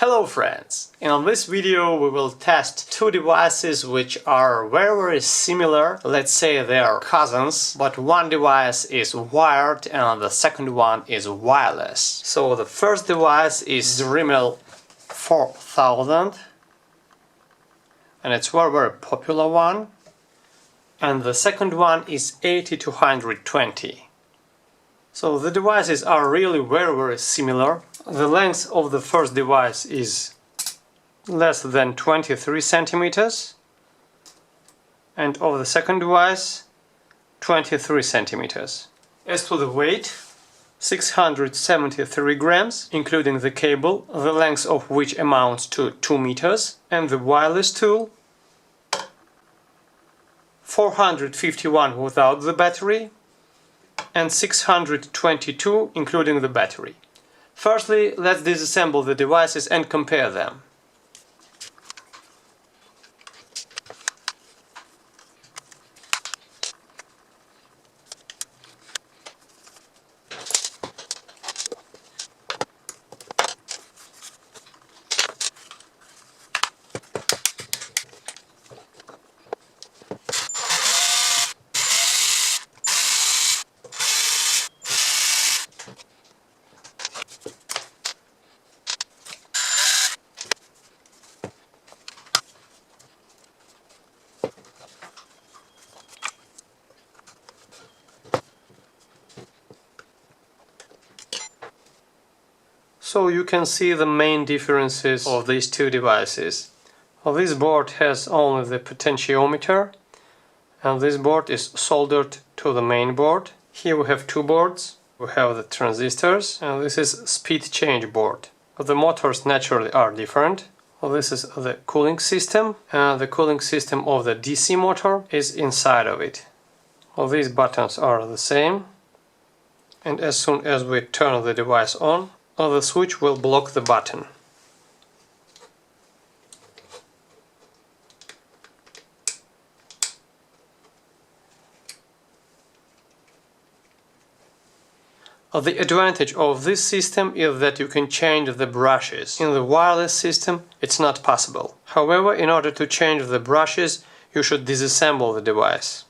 Hello friends! In this video we will test two devices which are very similar. Let's say they are cousins, but one device is wired and the second one is wireless. So the first device is DREMEL 4000 and it's very popular one, and the second one is 8220. So the devices are really very similar. The length of the first device is less than 23 centimeters and of the second device 23 centimeters. As to the weight, 673 grams, including the cable, the length of which amounts to 2 meters, and the wireless tool, 451 without the battery, and 622 including the battery. Firstly, let's disassemble the devices and compare them. So you can see the main differences of these two devices. This board has only the potentiometer and this board is soldered to the main board. Here we have two boards. We have the transistors and this is speed change board. The motors naturally are different. This is the cooling system and the cooling system of the DC motor is inside of it. These buttons are the same, and as soon as we turn the device on, the switch will block the button. The advantage of this system is that you can change the brushes. In the wireless system it's not possible. However, in order to change the brushes you should disassemble the device.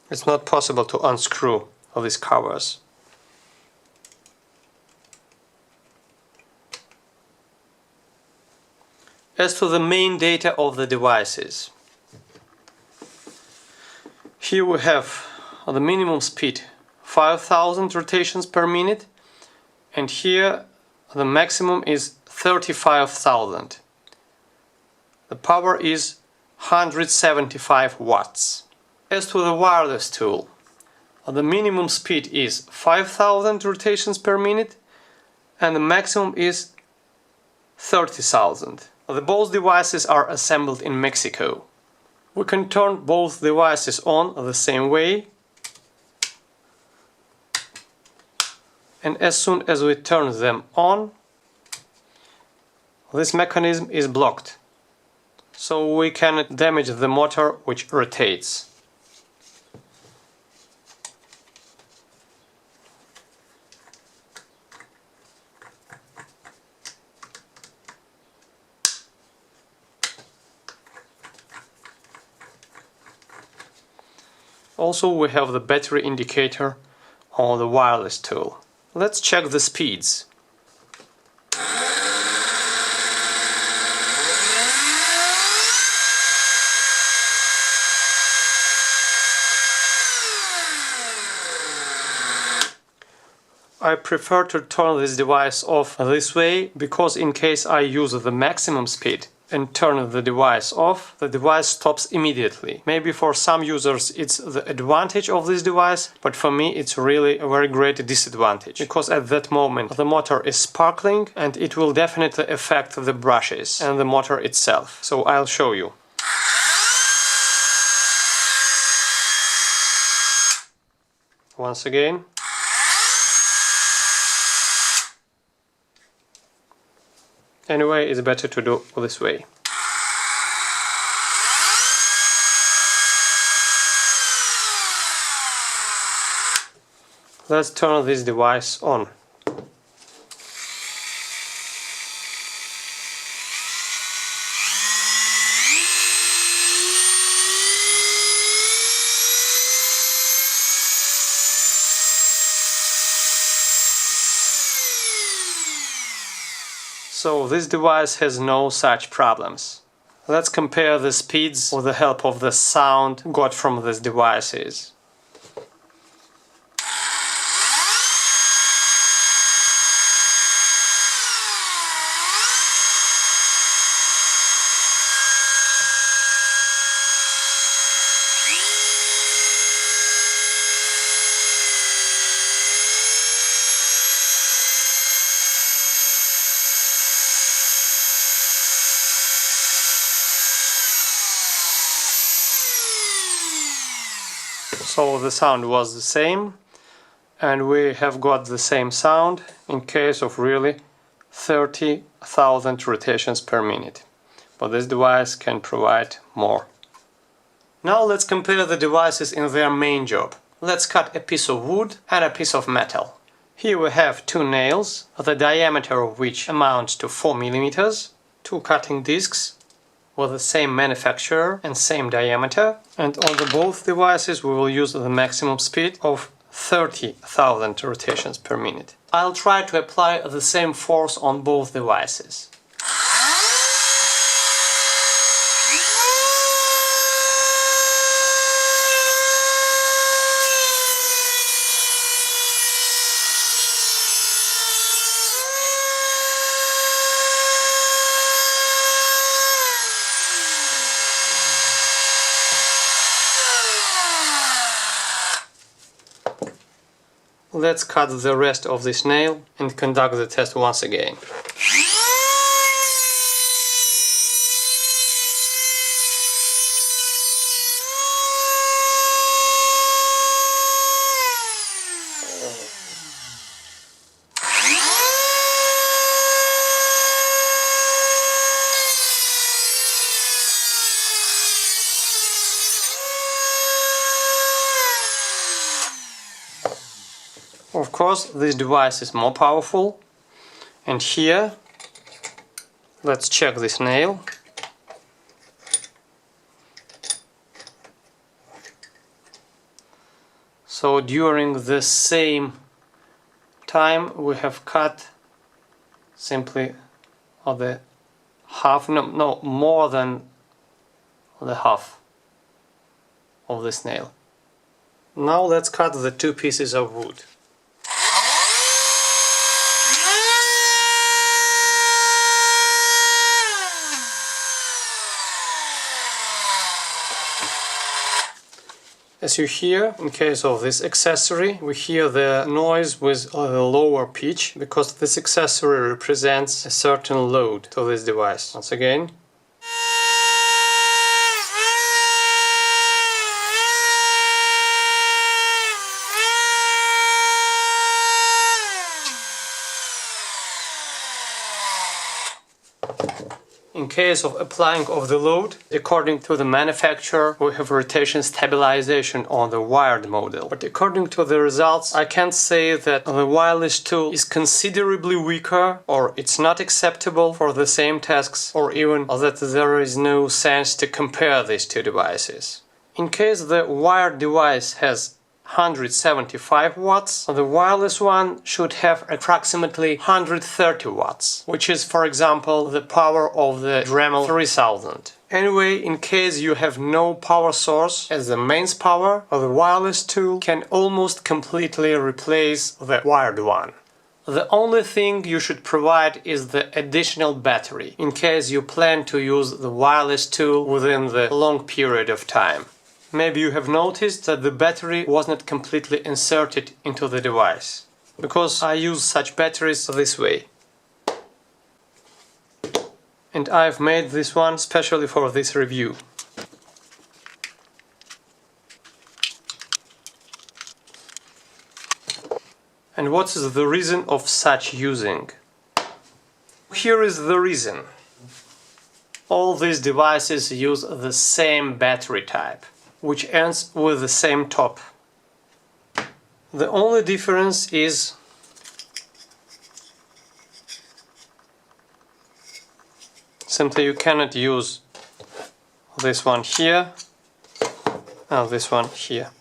It's not possible to unscrew these covers. As to the main data of the devices, here we have the minimum speed 5000 rotations per minute, and here the maximum is 35,000. The power is 175 watts. As to the wireless tool, the minimum speed is 5000 rotations per minute and the maximum is 30,000. Both devices are assembled in Mexico. We can turn both devices on the same way, and as soon as we turn them on, this mechanism is blocked, so we cannot damage the motor which rotates. Also, we have the battery indicator on the wireless tool. Let's check the speeds. I prefer to turn this device off this way because in case I use the maximum speed and turn the device off, the device stops immediately. Maybe for some users it's the advantage of this device, but for me it's really a very great disadvantage, because at that moment the motor is sparkling and it will definitely affect the brushes and the motor itself. So I'll show you. Once again. Anyway, it's better to do this way. Let's turn this device on. So this device has no such problems. Let's compare the speeds with the help of the sound got from these devices. So the sound was the same, and we have got the same sound in case of really 30,000 rotations per minute. But this device can provide more. Now let's compare the devices in their main job. Let's cut a piece of wood and a piece of metal. Here we have two nails, the diameter of which amounts to 4 mm, two cutting discs with the same manufacturer and same diameter, and on the both devices we will use the maximum speed of 30,000 rotations per minute. I'll try to apply the same force on both devices. Let's cut the rest of this nail and conduct the test once again. Of course, this device is more powerful, and here, let's check this nail. So during the same time we have cut simply the half, no, more than the half of this nail. Now let's cut the two pieces of wood. As you hear, in case of this accessory, we hear the noise with a lower pitch, because this accessory represents a certain load to this device. Once again. In case of applying of the load, according to the manufacturer, we have rotation stabilization on the wired model. But according to the results, I can't say that the wireless tool is considerably weaker, or it's not acceptable for the same tasks, or even that there is no sense to compare these two devices. In case the wired device has 175 watts, the wireless one should have approximately 130 watts, which is, for example, the power of the DREMEL 3000. Anyway, in case you have no power source as the mains power, the wireless tool can almost completely replace the wired one. The only thing you should provide is the additional battery, in case you plan to use the wireless tool within the long period of time. Maybe you have noticed that the battery was not completely inserted into the device, because I use such batteries this way. And I've made this one specially for this review. And what is the reason of such using? Here is the reason. All these devices use the same battery type, which ends with the same top. The only difference is simply you cannot use this one here and this one here.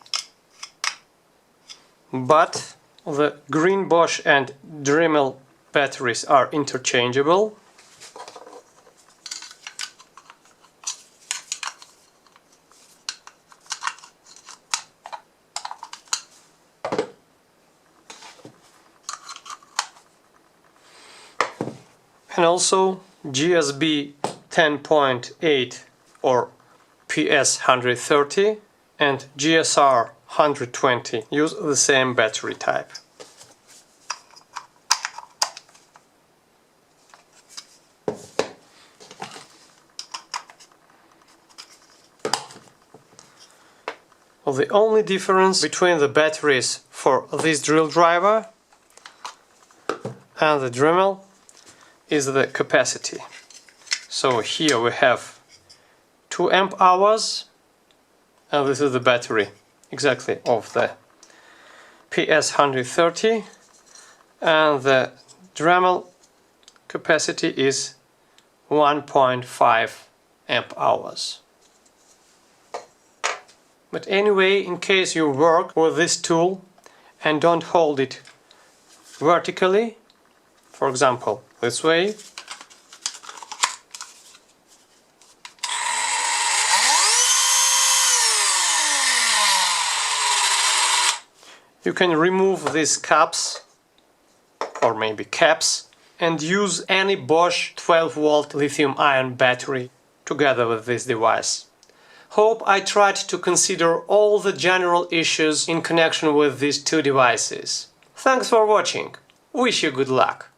But the green BOSCH and DREMEL batteries are interchangeable, and also GSB 10.8 or PS 130 and GSR 120 use the same battery type. Well, the only difference between the batteries for this drill driver and the DREMEL is the capacity. So here we have 2 amp hours, and this is the battery exactly of the PS 130, and the DREMEL capacity is 1.5 amp hours. But anyway, in case you work with this tool and don't hold it vertically, for example this way, you can remove these cups or maybe caps and use any Bosch 12-volt lithium-ion battery together with this device. Hope I tried to consider all the general issues in connection with these two devices. Thanks for watching. Wish you good luck.